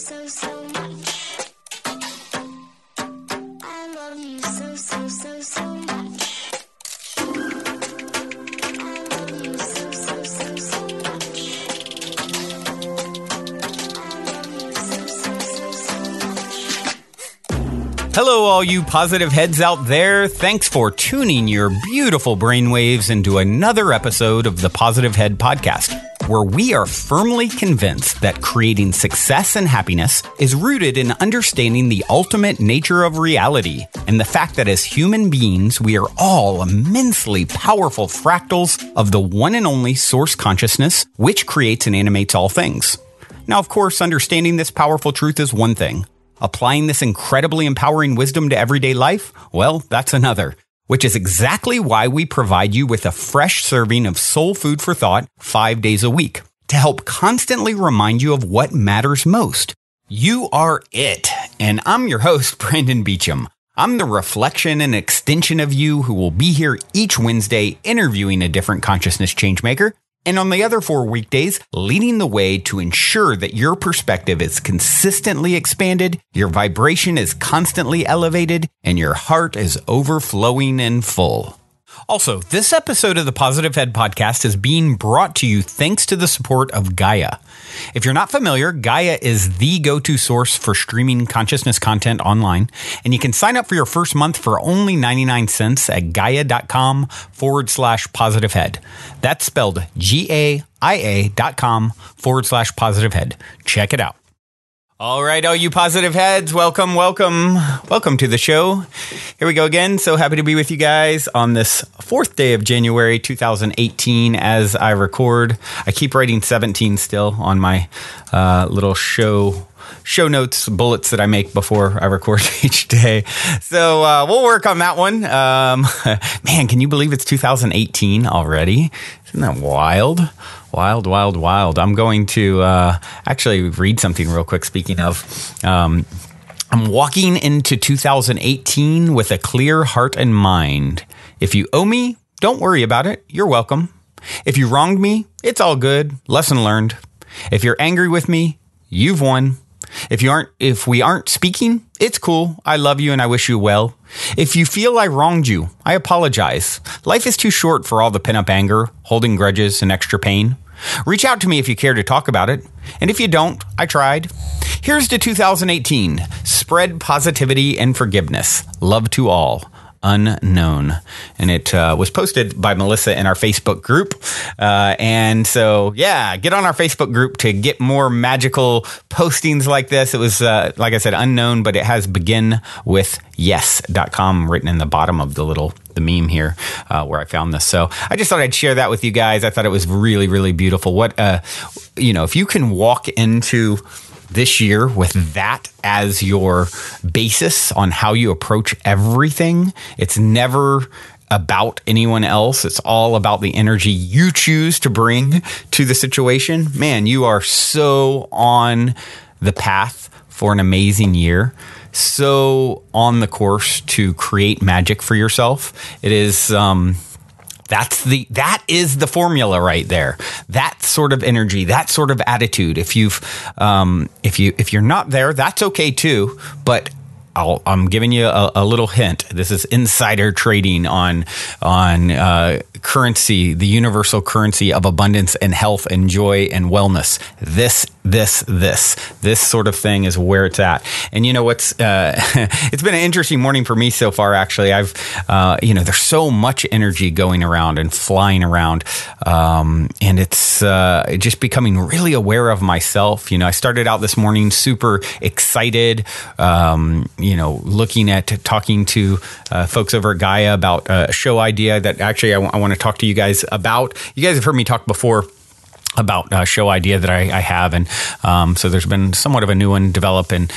so much. I love you so much. I love you so much. I love you so much. Hello, all you positive heads out there. Thanks for tuning your beautiful brainwaves into another episode of the Positive Head Podcast, where we are firmly convinced that creating success and happiness is rooted in understanding the ultimate nature of reality and the fact that as human beings, we are all immensely powerful fractals of the one and only source consciousness, which creates and animates all things. Now, of course, understanding this powerful truth is one thing. Applying this incredibly empowering wisdom to everyday life, well, that's another. Which is exactly why we provide you with a fresh serving of soul food for thought 5 days a week to help constantly remind you of what matters most. You are it. And I'm your host, Brandon Beecham. I'm the reflection and extension of you who will be here each Wednesday interviewing a different consciousness changemaker. And on the other 4 weekdays, leading the way to ensure that your perspective is consistently expanded, your vibration is constantly elevated, and your heart is overflowing and full. Also, this episode of the Positive Head Podcast is being brought to you thanks to the support of Gaia. If you're not familiar, Gaia is the go-to source for streaming consciousness content online, and you can sign up for your first month for only 99 cents at gaia.com/positivehead. That's spelled GAIA.com/positivehead. Check it out. All right, all you positive heads, welcome to the show. Here we go again. So happy to be with you guys on this 4th day of January 2018 as I record. I keep writing 17 still on my little show notes, bullets that I make before I record each day. So we'll work on that one. Man, can you believe it's 2018 already? Isn't that wild? Wild. I'm going to actually read something real quick. Speaking of, I'm walking into 2018 with a clear heart and mind. If you owe me, don't worry about it. You're welcome. If you wronged me, it's all good. Lesson learned. If you're angry with me, you've won. If we aren't speaking, it's cool. I love you and I wish you well. If you feel I wronged you, I apologize. Life is too short for all the pent-up anger, holding grudges, and extra pain. Reach out to me if you care to talk about it. And if you don't, I tried. Here's to 2018. Spread positivity and forgiveness. Love to all. Unknown. And it was posted by Melissa in our Facebook group. And so, yeah, get on our Facebook group to get more magical postings like this. It was, like I said, unknown, but it has beginwithyes.com written in the bottom of the meme here where I found this. So I just thought I'd share that with you guys. I thought it was really, really beautiful. What, if you can walk into this year with that as your basis on how you approach everything, it's never about anyone else. It's all about the energy you choose to bring to the situation. Man, you are so on the path for an amazing year. So on the course to create magic for yourself. It is, that is the formula right there. That sort of energy, that sort of attitude. If you're not there, that's okay too. But I'm giving you a little hint. This is insider trading on currency, the universal currency of abundance and health and joy and wellness. This sort of thing is where it's at. And you know what's, it's been an interesting morning for me so far, actually. I've, there's so much energy going around and flying around. And it's just becoming really aware of myself. I started out this morning super excited, looking at talking to folks over at Gaia about a show idea that actually I want to talk to you guys about. You guys have heard me talk before about a show idea that I have. And so there's been somewhat of a new one develop and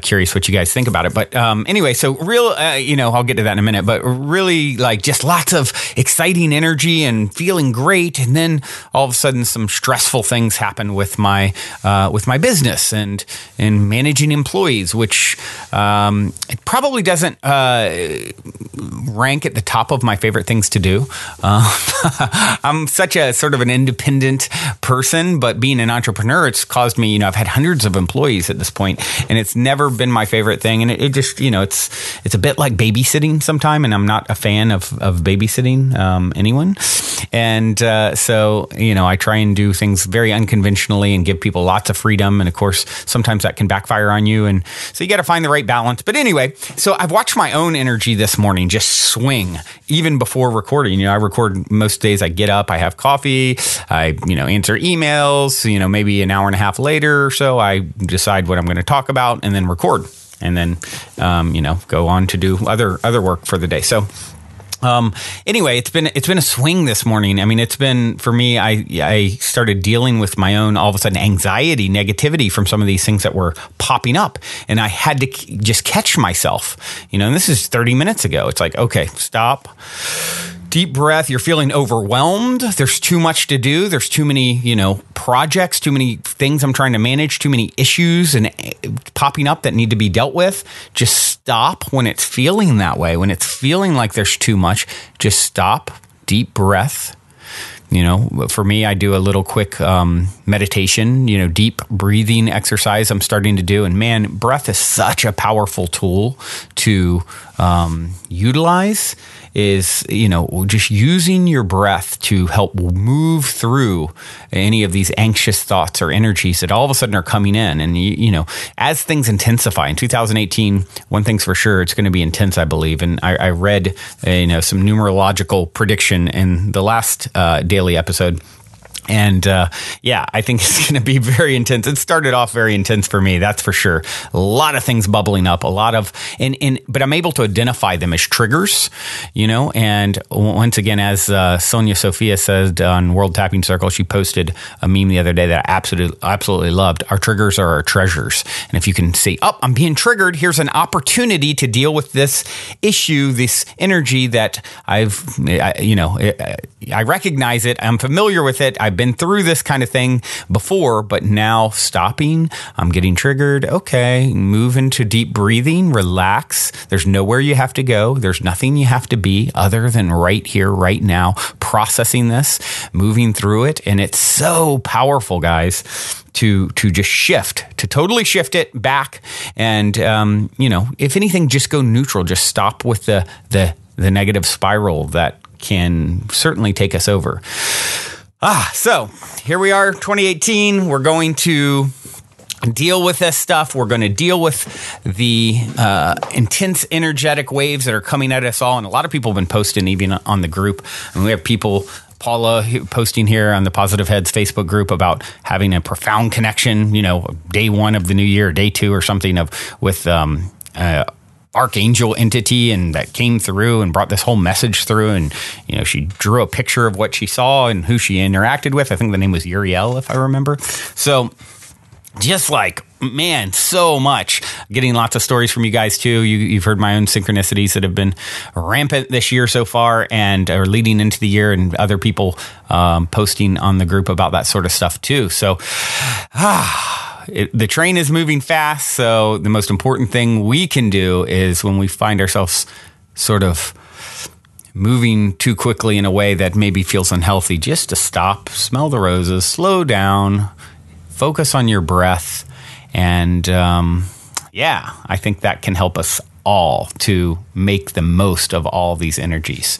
curious what you guys think about it. But anyway, so real, I'll get to that in a minute, but really like just lots of exciting energy and feeling great. And then all of a sudden some stressful things happen with my business and managing employees, which it probably doesn't rank at the top of my favorite things to do. I'm such a sort of an independent independent person, but being an entrepreneur, it's caused me, I've had hundreds of employees at this point, and it's never been my favorite thing. And it just, it's a bit like babysitting sometime, and I'm not a fan of babysitting anyone. And so, I try and do things very unconventionally and give people lots of freedom. And of course, sometimes that can backfire on you. And so you got to find the right balance. But anyway, so I've watched my own energy this morning just swing even before recording. I record most days. I get up, I have coffee, I, answer emails, maybe an hour and a half later or so, I decide what I'm going to talk about and then record and then, go on to do other work for the day. So, anyway, it's been a swing this morning. I mean, it's been, for me, I started dealing with my own, all of a sudden, anxiety, negativity from some of these things that were popping up. And I had to just catch myself, and this is 30 minutes ago. It's like, okay, stop. Deep breath. You're feeling overwhelmed. There's too much to do. There's too many, projects, too many things I'm trying to manage, too many issues and popping up that need to be dealt with. Just stop when it's feeling that way. When it's feeling like there's too much, just stop. Deep breath. For me, I do a little quick meditation, deep breathing exercise I'm starting to do. And man, breath is such a powerful tool to utilize. Is, just using your breath to help move through any of these anxious thoughts or energies that all of a sudden are coming in. And, as things intensify in 2018, one thing's for sure, it's going to be intense, I believe. And I read, some numerological prediction in the last daily episode. And I think it's going to be very intense. It started off very intense for me, that's for sure. A lot of things bubbling up, but I'm able to identify them as triggers, and once again, as Sonia Sophia said on World Tapping Circle, she posted a meme the other day that I absolutely loved. Our triggers are our treasures. And if you can see, I'm being triggered, here's an opportunity to deal with this issue, this energy that I recognize it, I'm familiar with it, I've been through this kind of thing before, but now stopping, I'm getting triggered. Okay, move into deep breathing, relax. There's nowhere you have to go. There's nothing you have to be other than right here, right now, processing this, moving through it. And it's so powerful, guys, to just totally shift it back. And, if anything, just go neutral, just stop with the negative spiral that can certainly take us over. So here we are, 2018. We're going to deal with this stuff. We're going to deal with the intense energetic waves that are coming at us all. And a lot of people have been posting even on the group. And we have people, Paula, posting here on the Positive Heads Facebook group about having a profound connection, day one of the new year, day two or something with archangel entity, and that came through and brought this whole message through. And, she drew a picture of what she saw and who she interacted with. I think the name was Uriel, if I remember. So just like, man, so much. Getting lots of stories from you guys too. You've heard my own synchronicities that have been rampant this year so far and are leading into the year, and other people posting on the group about that sort of stuff too. So, the train is moving fast, so the most important thing we can do is when we find ourselves sort of moving too quickly in a way that maybe feels unhealthy, just to stop, smell the roses, slow down, focus on your breath, and I think that can help us all to make the most of all these energies.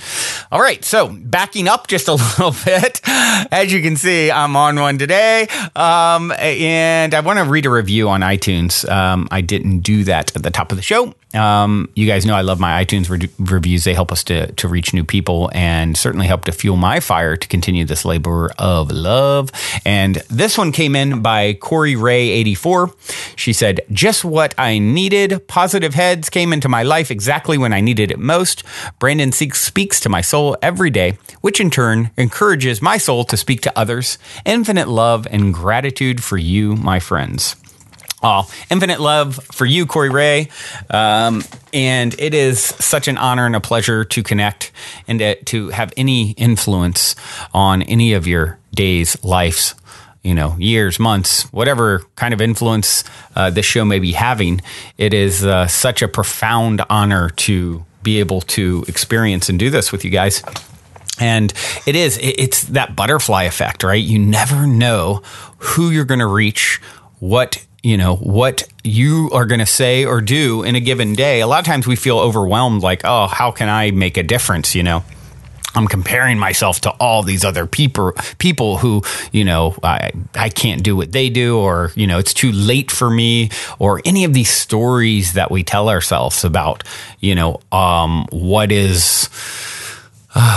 All right, so backing up just a little bit, as you can see, I'm on one today, and I want to read a review on iTunes. I didn't do that at the top of the show. You guys know I love my iTunes reviews. They help us to reach new people and certainly help to fuel my fire to continue this labor of love. And this one came in by Corey Ray 84. She said, just what I needed. Positive Heads came into my life exactly when I needed it most. Brandon speaks to my soul every day, which in turn encourages my soul to speak to others. Infinite love and gratitude for you, my friends. Infinite love for you, Corey Ray. And it is such an honor and a pleasure to connect and to have any influence on any of your days, lives, years, months, whatever kind of influence this show may be having. It is such a profound honor to be able to experience and do this with you guys. And it's that butterfly effect, right? You never know who you're going to reach, what you are going to say or do in a given day. A lot of times we feel overwhelmed, like, oh, how can I make a difference? I'm comparing myself to all these other people who, I can't do what they do, or, it's too late for me, or any of these stories that we tell ourselves about,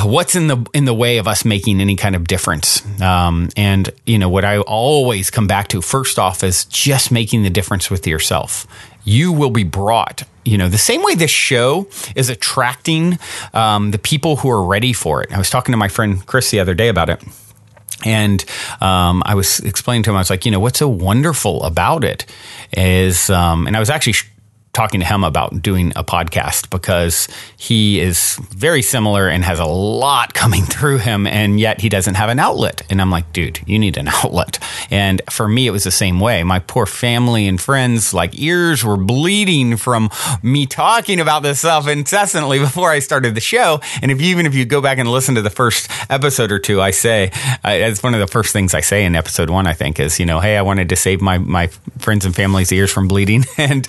what's in the way of us making any kind of difference. And what I always come back to first off is just making the difference with yourself. You will be brought, the same way this show is attracting the people who are ready for it. I was talking to my friend Chris the other day about it. And I was explaining to him, I was like, what's so wonderful about it is, and I was actually talking to him about doing a podcast, because he is very similar and has a lot coming through him, and yet he doesn't have an outlet. And I'm like, dude, you need an outlet. And for me, it was the same way. My poor family and friends, like, ears were bleeding from me talking about this stuff incessantly before I started the show. And even if you go back and listen to the first episode or two, it's one of the first things I say in episode 1, I think, is, hey, I wanted to save my friends and family's ears from bleeding. And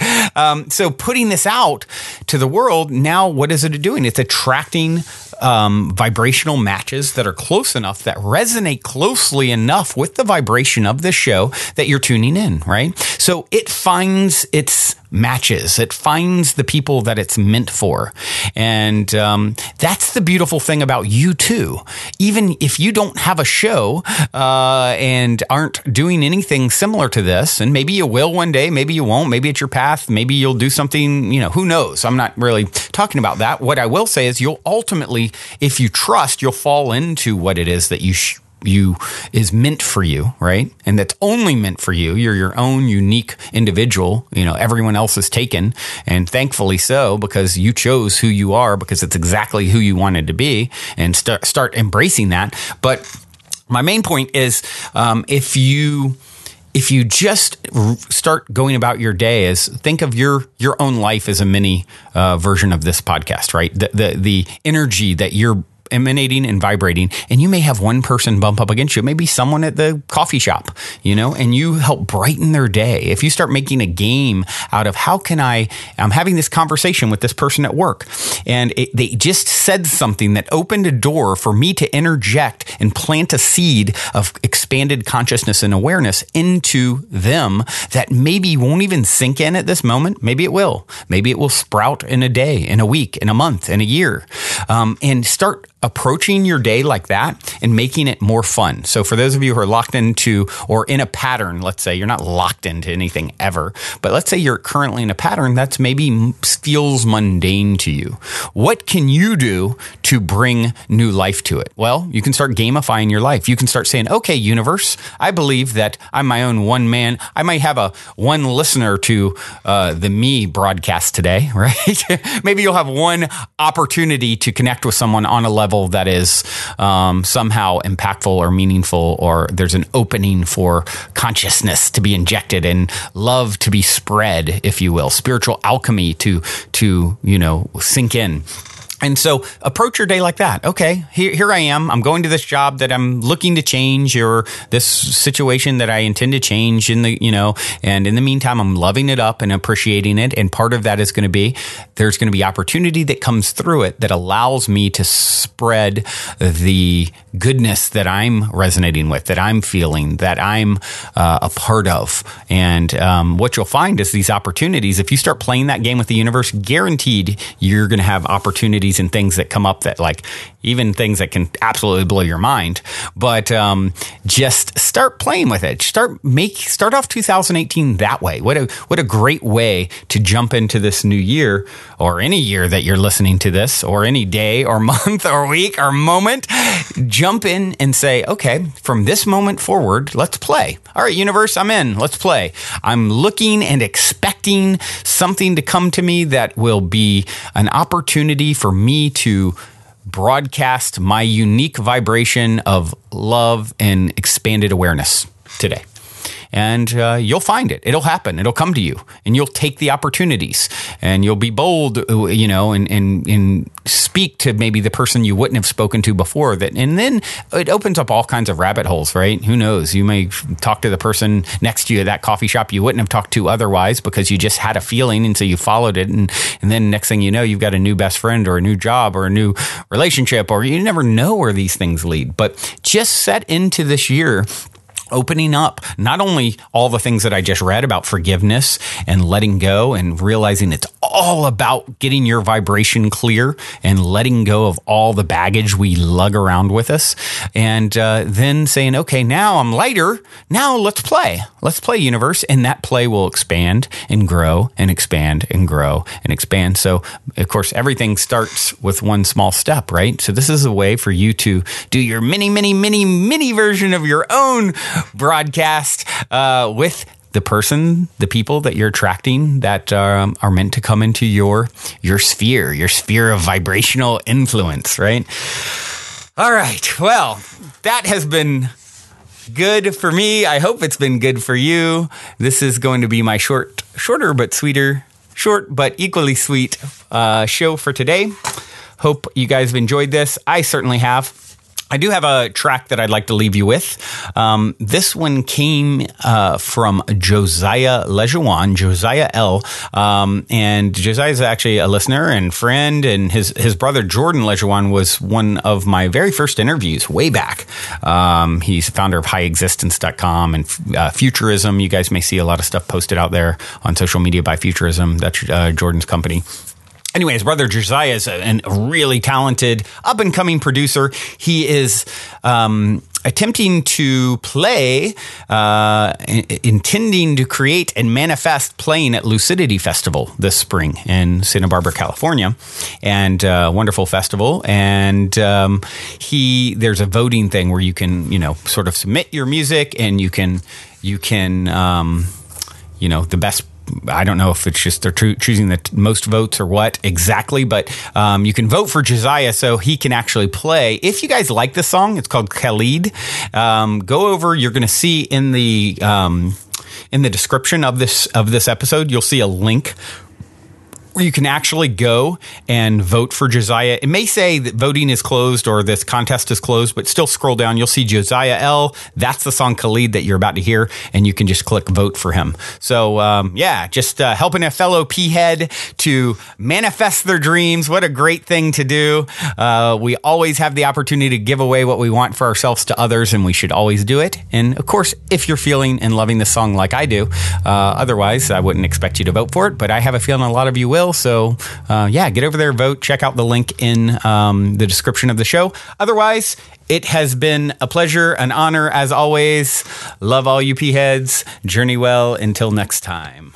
so putting this out to the world, now what is it doing? It's attracting vibrational matches that are close enough, that resonate closely enough with the vibration of the show that you're tuning in, right? So it finds its matches. It finds the people that it's meant for. And that's the beautiful thing about you too. Even if you don't have a show and aren't doing anything similar to this, and maybe you will one day, maybe you won't, maybe it's your path, maybe you'll do something, who knows? I'm not really talking about that. What I will say is you'll ultimately, if you trust, you'll fall into what it is that you is meant for you, right? And that's only meant for you. You're your own unique individual. Everyone else is taken, and thankfully so, because you chose who you are, because it's exactly who you wanted to be, and start embracing that. But my main point is, if you just start going about your day as, think of your own life as a mini version of this podcast, right? The energy that you're emanating and vibrating, and you may have one person bump up against you, maybe someone at the coffee shop, and you help brighten their day. If you start making a game out of, I'm having this conversation with this person at work, and they just said something that opened a door for me to interject and plant a seed of expanded consciousness and awareness into them that maybe won't even sink in at this moment. Maybe it will. Maybe it will sprout in a day, in a week, in a month, in a year. And start approaching your day like that and making it more fun. So for those of you who are locked into, or in a pattern, let's say you're not locked into anything ever, but let's say you're currently in a pattern that's maybe feels mundane to you. What can you do to bring new life to it? Well, you can start gamifying your life. You can start saying, okay, universe, I believe that I'm my own one man. I might have one listener to the me broadcast today, right? Maybe you'll have one opportunity to connect with someone on a level that is somehow impactful or meaningful, or there's an opening for consciousness to be injected and love to be spread, if you will, spiritual alchemy to sink in. And so approach your day like that. Okay, here I am. I'm going to this job that I'm looking to change, or this situation that I intend to change and in the meantime, I'm loving it up and appreciating it. And part of that is going to be, there's going to be opportunity that comes through it that allows me to spread the goodness that I'm resonating with, that I'm feeling, that I'm a part of. And what you'll find is these opportunities, if you start playing that game with the universe, guaranteed you're going to have opportunities and things that come up that, like, even things that can absolutely blow your mind. But just start playing with it. Start off 2018 that way. What a great way to jump into this new year, or any year that you're listening to this, or any day or month or week or moment. Jump in and say, okay, from this moment forward, let's play. All right, universe, I'm in. Let's play. I'm looking and expecting something to come to me that will be an opportunity for me to broadcast my unique vibration of love and expanded awareness today. and you'll find it. It'll happen. It'll come to you, and you'll take the opportunities, and you'll be bold, and speak to maybe the person you wouldn't have spoken to before. And then it opens up all kinds of rabbit holes, right? Who knows? You may talk to the person next to you at that coffee shop you wouldn't have talked to otherwise because you just had a feeling, and so you followed it, and then next thing you know, you've got a new best friend or a new job or a new relationship, or you never know where these things lead. But just set into this year opening up not only all the things that I just read about forgiveness and letting go and realizing it's all about getting your vibration clear and letting go of all the baggage we lug around with us. And then saying, okay, now I'm lighter. Now let's play. Let's play, universe. And that play will expand and grow and expand and grow and expand. So, of course, everything starts with one small step, right? So this is a way for you to do your mini version of your own broadcast with the people that you're attracting that are meant to come into your sphere of vibrational influence, right? All right. Well, that has been good for me. I hope it's been good for you. This is going to be my shorter but sweeter, short but equally sweet show for today. Hope you guys have enjoyed this. I certainly have. I do have a track that I'd like to leave you with. This one came from Josiah Lejeune, Josiah L. And Josiah is actually a listener and friend, and his brother Jordan Lejeune was one of my very first interviews way back. He's the founder of highexistence.com and Futurism. You guys may see a lot of stuff posted out there on social media by Futurism. That's Jordan's company. Anyway, his brother Josiah is a really talented, up-and-coming producer. He is attempting to play, intending to create and manifest playing at Lucidity Festival this spring in Santa Barbara, California, and wonderful festival. And there's a voting thing where you can, sort of submit your music, and you can, the best. I don't know if it's just they're choosing the most votes or what exactly, but you can vote for Josiah so he can actually play. If you guys like this song, it's called Khalid. Go over. You're going to see in the description of this episode, you'll see a link where you can actually go and vote for Josiah. It may say that voting is closed or this contest is closed, but still scroll down. You'll see Josiah L. That's the song Khalid that you're about to hear, and you can just click vote for him. So, just helping a fellow P-head to manifest their dreams. What a great thing to do. We always have the opportunity to give away what we want for ourselves to others, and we should always do it. And, of course, if you're feeling and loving this song like I do, otherwise I wouldn't expect you to vote for it, but I have a feeling a lot of you will. So, get over there, vote. Check out the link in the description of the show. Otherwise, it has been a pleasure, an honor, as always. Love all you P-heads. Journey well until next time.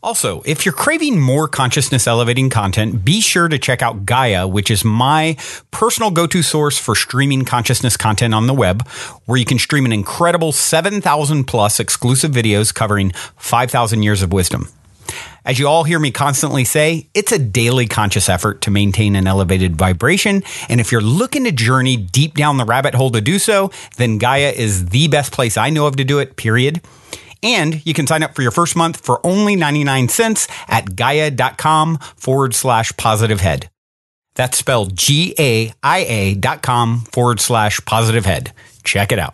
Also, if you're craving more consciousness elevating content, be sure to check out Gaia, which is my personal go-to source for streaming consciousness content on the web, where you can stream an incredible 7,000 plus exclusive videos covering 5,000 years of wisdom. As you all hear me constantly say, it's a daily conscious effort to maintain an elevated vibration. And if you're looking to journey deep down the rabbit hole to do so, then Gaia is the best place I know of to do it, period. And you can sign up for your first month for only 99 cents at gaia.com/positivehead. That's spelled GAIA.com/positivehead. Check it out.